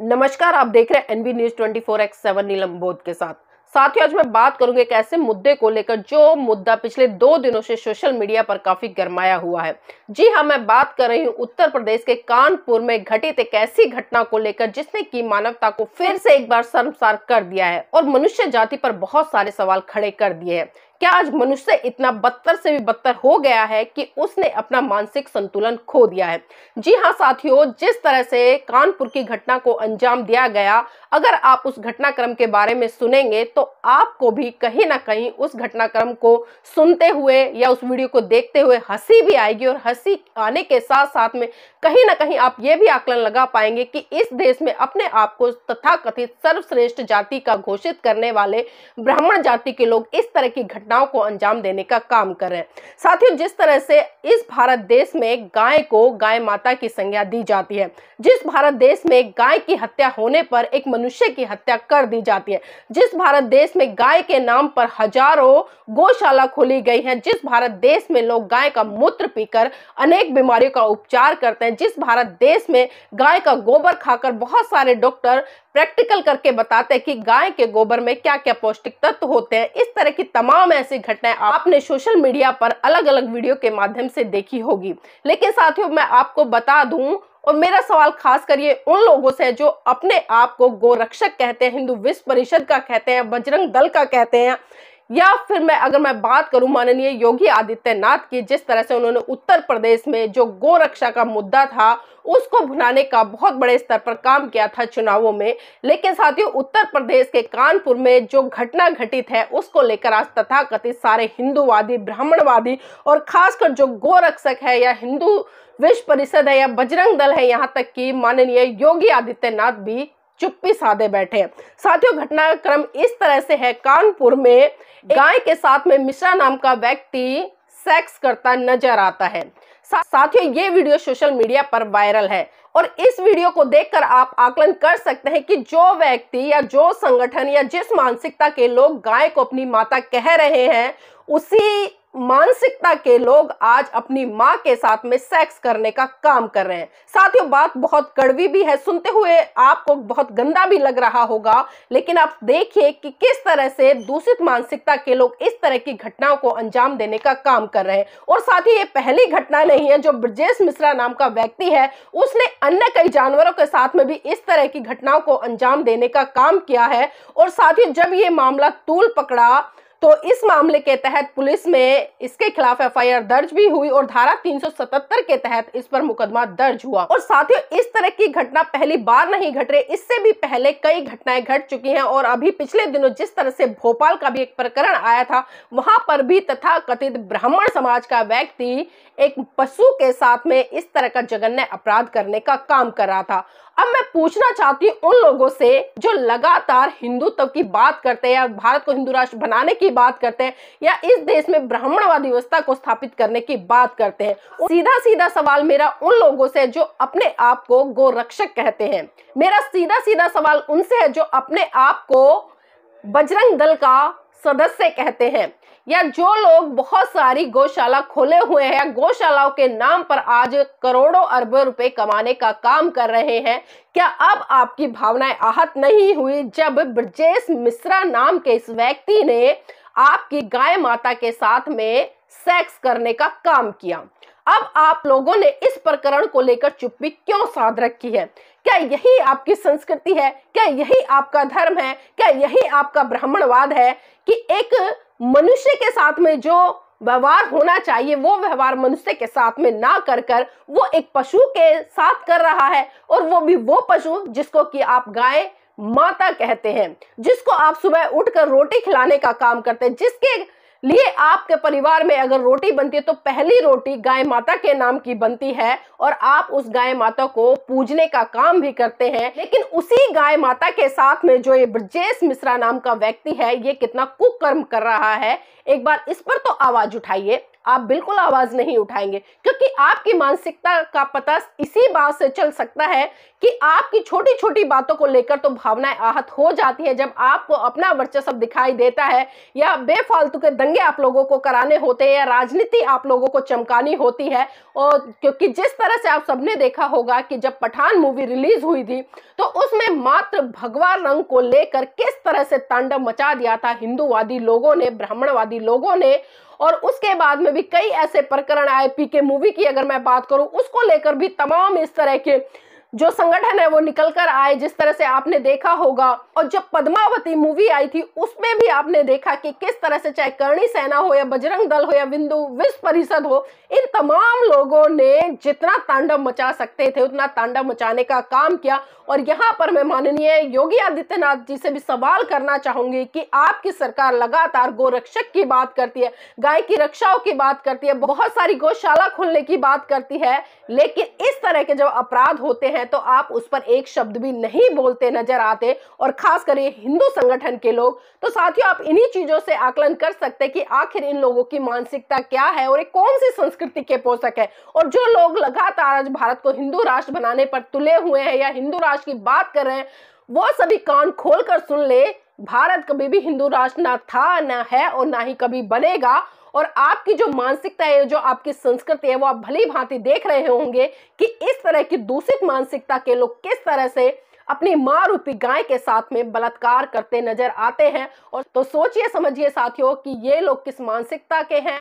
नमस्कार, आप देख रहे हैं एनबी न्यूज 24x7 नीलम बोध के साथ। साथियों, आज मैं बात करूंगी एक ऐसे मुद्दे को लेकर जो मुद्दा पिछले 2 दिनों से सोशल मीडिया पर काफी गरमाया हुआ है। जी हां, मैं बात कर रही हूं उत्तर प्रदेश के कानपुर में घटित एक ऐसी घटना को लेकर जिसने की मानवता को फिर से एक बार शर्मसार कर दिया है और मनुष्य जाति पर बहुत सारे सवाल खड़े कर दिए हैं। क्या आज मनुष्य इतना बदतर से भी बदतर हो गया है कि उसने अपना मानसिक संतुलन खो दिया है? जी हाँ साथियों, जिस तरह से कानपुर की घटना को अंजाम दिया गया, अगर आप उस घटनाक्रम के बारे में सुनेंगे तो आपको भी कहीं ना कहीं उस घटनाक्रम को सुनते हुए या उस वीडियो को देखते हुए हंसी भी आएगी और हंसी आने के साथ साथ में कहीं ना कहीं आप ये भी आकलन लगा पाएंगे कि इस देश में अपने आप को तथाकथित सर्वश्रेष्ठ जाति का घोषित करने वाले ब्राह्मण जाति के लोग इस तरह की घटनाओं को अंजाम देने का काम कर रहे हैं। साथियों, जिस तरह से इस भारत देश में गाय को गाय माता की संज्ञा दी जाती है, जिस भारत देश में गाय की हत्या होने पर एक मनुष्य की हत्या कर दी जाती है, जिस भारत देश में गाय के नाम पर हजारों गौशाला खोली गई है, जिस भारत देश में लोग गाय का मूत्र पीकर अनेक बीमारियों का उपचार करते हैं, जिस भारत देश में गाय का गोबर खाकर बहुत सारे डॉक्टर प्रैक्टिकल करके बताते हैं कि गाय के गोबर में क्या क्या पौष्टिक तत्व होते हैं, इस तरह की तमाम ऐसी घटनाएं आपने सोशल मीडिया पर अलग अलग वीडियो के माध्यम से देखी होगी। लेकिन साथियों, मैं आपको बता दूं और मेरा सवाल खास कर ये उन लोगों से जो अपने आप को गोरक्षक कहते हैं, हिंदू विश्व परिषद का कहते हैं, बजरंग दल का कहते हैं, या फिर अगर मैं बात करूं माननीय योगी आदित्यनाथ की, जिस तरह से उन्होंने उत्तर प्रदेश में जो गोरक्षा का मुद्दा था उसको भुनाने का बहुत बड़े स्तर पर काम किया था चुनावों में। लेकिन साथियों, उत्तर प्रदेश के कानपुर में जो घटना घटित है उसको लेकर आज तथाकथित सारे हिंदूवादी, ब्राह्मणवादी और खासकर जो गोरक्षक है या हिंदू विश्व परिषद है या बजरंग दल है, यहाँ तक कि माननीय योगी आदित्यनाथ भी चुप्पी साधे बैठे हैं। साथियों, घटनाक्रम इस तरह से है, कानपुर में गाय के साथ में मिश्रा नाम का व्यक्ति सेक्स करता नजर आता है। साथियों, ये वीडियो सोशल मीडिया पर वायरल है और इस वीडियो को देखकर आप आकलन कर सकते हैं कि जो व्यक्ति या जो संगठन या जिस मानसिकता के लोग गाय को अपनी माता कह रहे हैं, उसी मानसिकता के लोग आज अपनी मां के साथ में सेक्स करने का काम कर रहे हैं। साथियों, बात बहुत कड़वी भी है, सुनते हुए आपको बहुत गंदा भी लग रहा होगा, लेकिन आप देखिए कि किस तरह से दूषित मानसिकता के लोग इस तरह की घटनाओं को अंजाम देने का काम कर रहे हैं। और साथियों, ये पहली घटना नहीं है। जो ब्रजेश मिश्रा नाम का व्यक्ति है उसने अन्य कई जानवरों के साथ में भी इस तरह की घटनाओं को अंजाम देने का काम किया है। और साथियों, जब ये मामला तूल पकड़ा तो इस मामले के तहत पुलिस में इसके खिलाफ एफआईआर दर्ज भी हुई और धारा 377 के तहत इस पर मुकदमा दर्ज हुआ। और साथियों, इस तरह की घटना पहली बार नहीं घट रही, इससे भी पहले कई घटनाएं घट चुकी हैं। और अभी पिछले दिनों जिस तरह से भोपाल का भी एक प्रकरण आया था, वहां पर भी तथाकथित ब्राह्मण समाज का व्यक्ति एक पशु के साथ में इस तरह का जघन्य अपराध करने का काम कर रहा था। अब मैं पूछना चाहती हूँ उन लोगों से जो लगातार हिंदुत्व की बात करते हैं या भारत को हिंदू राष्ट्र बनाने की बात करते हैं या इस देश में ब्राह्मणवादी व्यवस्था को स्थापित करने की बात करते हैं, सीधा सीधा सवाल मेरा उन लोगों से जो अपने आप को गोरक्षक कहते हैं। मेरा सीधा सीधा सवाल उनसे है जो अपने आप को बजरंग दल का सदस्य कहते हैं, या जो लोग बहुत सारी गौशाला खोले हुए हैं या गौशालाओं के नाम पर आज करोड़ों अरबों रुपए कमाने का काम कर रहे हैं। क्या अब आपकी भावनाएं आहत नहीं हुई जब ब्रजेश मिश्रा नाम के इस व्यक्ति ने आपकी गाय माता के साथ में सेक्स करने का काम किया? अब आप लोगों ने इस प्रकरण को लेकर चुप्पी क्यों साध रखी है? क्या यही आपकी संस्कृति है? क्या यही आपका धर्म है? क्या यही आपका ब्राह्मणवाद है कि एक मनुष्य के साथ में जो व्यवहार होना चाहिए वो व्यवहार मनुष्य के साथ में ना कर कर वो एक पशु के साथ कर रहा है, और वो भी वो पशु जिसको कि आप गाय माता कहते हैं, जिसको आप सुबह उठकर रोटी खिलाने का काम करते हैं, जिसके लिए आपके परिवार में अगर रोटी बनती है तो पहली रोटी गाय माता के नाम की बनती है और आप उस गाय माता को पूजने का काम भी करते हैं। लेकिन उसी गाय माता के साथ में जो ये ब्रजेश मिश्रा नाम का व्यक्ति है, ये कितना कुकर्म कर रहा है, एक बार इस पर तो आवाज उठाइए। आप बिल्कुल आवाज नहीं उठाएंगे, क्योंकि आपकी मानसिकता का पता इसी बात से चल सकता है कि आपकी छोटी छोटी बातों को लेकर तो भावनाएं आहत हो जाती है जब आपको अपना वर्चस्व दिखाई देता है, या बेफालतू के दंगे आप लोगों को कराने होते हैं, या राजनीति आप लोगों को चमकानी होती है। और क्योंकि जिस तरह से आप सबने देखा होगा कि जब पठान मूवी रिलीज हुई थी तो उसमें मात्र भगवा रंग को लेकर किस तरह से तांडव मचा दिया था हिंदूवादी लोगों ने, ब्राह्मणवादी लोगों ने। और उसके बाद में भी कई ऐसे प्रकरण आए, पीके मूवी की अगर मैं बात करूं, उसको लेकर भी तमाम इस तरह के जो संगठन है वो निकल कर आए, जिस तरह से आपने देखा होगा। और जब पद्मावती मूवी आई थी उसमें भी आपने देखा कि किस तरह से चाहे करणी सेना हो या बजरंग दल हो या बिंदु विश्व परिषद हो, इन तमाम लोगों ने जितना तांडव मचा सकते थे उतना तांडव मचाने का काम किया। और यहाँ पर मैं माननीय योगी आदित्यनाथ जी से भी सवाल करना चाहूंगी कि आपकी सरकार लगातार गोरक्षक की बात करती है, गाय की रक्षाओं की बात करती है, बहुत सारी गौशाला खोलने की बात करती है, लेकिन इस तरह के जब अपराध होते हैं तो आप उस पर एक शब्द भी नहीं बोलते नजर आते, और खास कर ये हिंदू संगठन के लोग। तो साथियों, आप इन्हीं चीजों से आकलन कर सकते हैं कि आखिर इन लोगों की मानसिकता क्या है और ये कौन सी संस्कृति के पोषक है। और जो लोग लगातार आज भारत को हिंदू राष्ट्र बनाने पर तुले हुए हैं या हिंदू राष्ट्र की बात कर रहे हैं, वो सभी कान खोलकर सुन ले, भारत कभी भी हिंदू राष्ट्र ना था, ना है और ना ही कभी बनेगा। और आपकी जो मानसिकता है, जो आपकी संस्कृति है, वो आप भली भांति देख रहे होंगे कि इस तरह की दूषित मानसिकता के लोग किस तरह से अपनी मां रूपी गाय के साथ में बलात्कार करते नजर आते हैं। और तो सोचिए समझिए साथियों कि ये लोग किस मानसिकता के हैं।